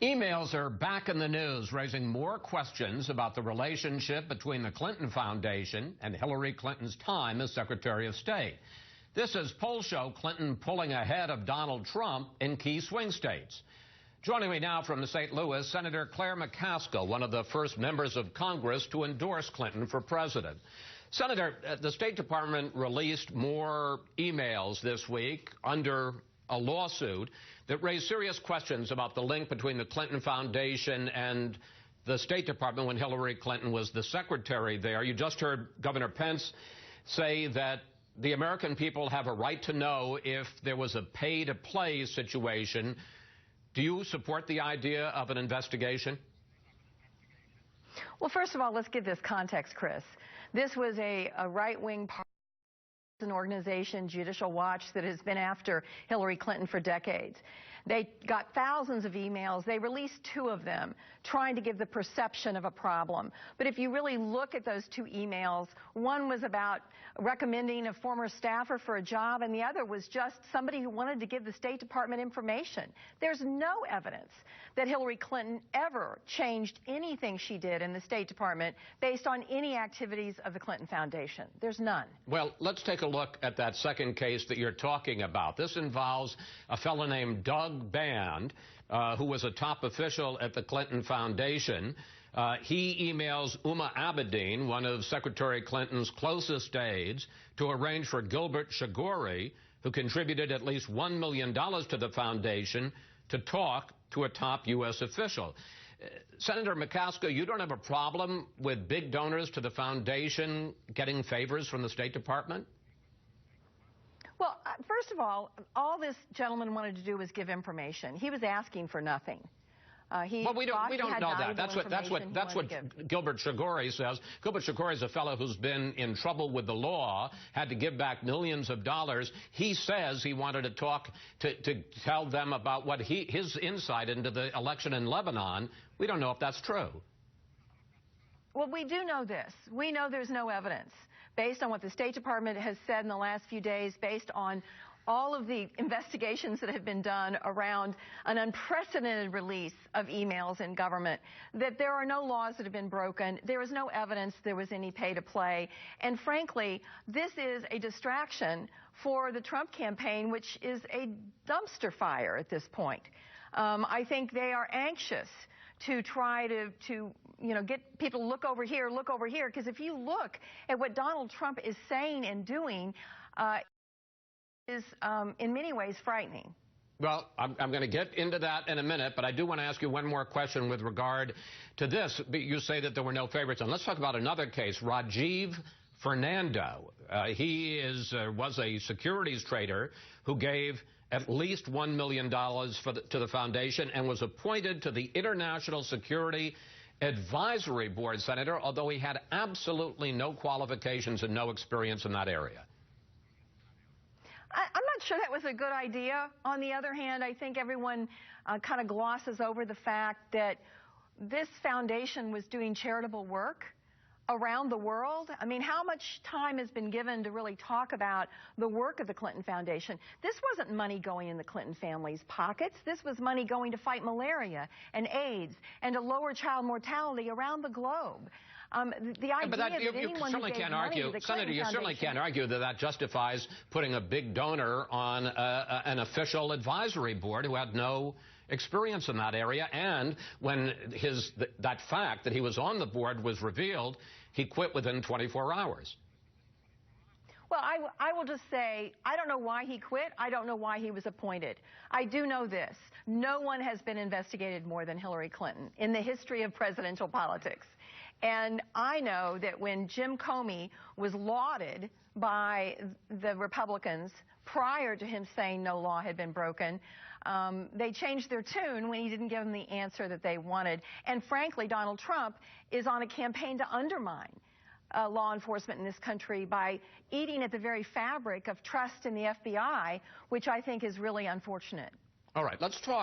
Emails are back in the news, raising more questions about the relationship between the Clinton Foundation and Hillary Clinton's time as Secretary of State. This as polls show Clinton pulling ahead of Donald Trump in key swing states. Joining me now from St. Louis, Senator Claire McCaskill, one of the first members of Congress to endorse Clinton for president. Senator, the State Department released more emails this week under a lawsuit that raised serious questions about the link between the Clinton Foundation and the State Department when Hillary Clinton was the secretary there. You just heard Governor Pence say that the American people have a right to know if there was a pay-to-play situation. Do you support the idea of an investigation? Well, first of all, let's give this context, Chris. This was a right-wing an organization, Judicial Watch, that has been after Hillary Clinton for decades. They got thousands of emails. They released 2 of them, trying to give the perception of a problem. But if you really look at those 2 emails, one was about recommending a former staffer for a job, and the other was just somebody who wanted to give the State Department information. There's no evidence that Hillary Clinton ever changed anything she did in the State Department based on any activities of the Clinton Foundation. There's none. Well, let's take a look at that second case that you're talking about. This involves a fellow named Doug Band, who was a top official at the Clinton Foundation. He emails Uma Abedin, one of Secretary Clinton's closest aides, to arrange for Gilbert Shigori, who contributed at least $1 million to the foundation, to talk to a top U.S. official. Senator McCaskill, you don't have a problem with big donors to the foundation getting favors from the State Department? Well, first of all this gentleman wanted to do was give information. He was asking for nothing. Well, we don't know that. That's what Gilbert Shigori says. Gilbert Shigori is a fellow who's been in trouble with the law, had to give back millions of dollars. He says he wanted to talk to tell them about what his insight into the election in Lebanon. We don't know if that's true. Well, we do know this. We know there's no evidence based on what the State Department has said in the last few days, based on all of the investigations that have been done around an unprecedented release of emails in government, that there are no laws that have been broken. There is no evidence there was any pay-to-play. And frankly, this is a distraction for the Trump campaign, which is a dumpster fire at this point. I think they are anxious to try to get people to look over here, because if you look at what Donald Trump is saying and doing, is in many ways frightening. Well, I'm going to get into that in a minute, but I do want to ask you one more question with regard to this. You say that there were no favorites, and let's talk about another case, Rajiv Fernando. He was a securities trader who gave at least $1 million to the foundation and was appointed to the International Security Advisory Board, Senator, although he had absolutely no qualifications and no experience in that area. I'm not sure that was a good idea. On the other hand, I think everyone kind of glosses over the fact that this foundation was doing charitable work around the world. I mean, how much time has been given to really talk about the work of the Clinton Foundation? This wasn't money going in the Clinton family's pockets. This was money going to fight malaria and AIDS and to lower child mortality around the globe. The idea that anyone who gave money to the Clinton Senator, you certainly can't argue that that justifies putting a big donor on an official advisory board who had no experience in that area. And when that fact that he was on the board was revealed, he quit within 24 hours. Well, I will just say, I don't know why he quit. I don't know why he was appointed. I do know this. No one has been investigated more than Hillary Clinton in the history of presidential politics. And I know that when Jim Comey was lauded by the Republicans prior to him saying no law had been broken, they changed their tune when he didn't give them the answer that they wanted. And frankly, Donald Trump is on a campaign to undermine law enforcement in this country by eating at the very fabric of trust in the FBI, which I think is really unfortunate. All right, let's talk.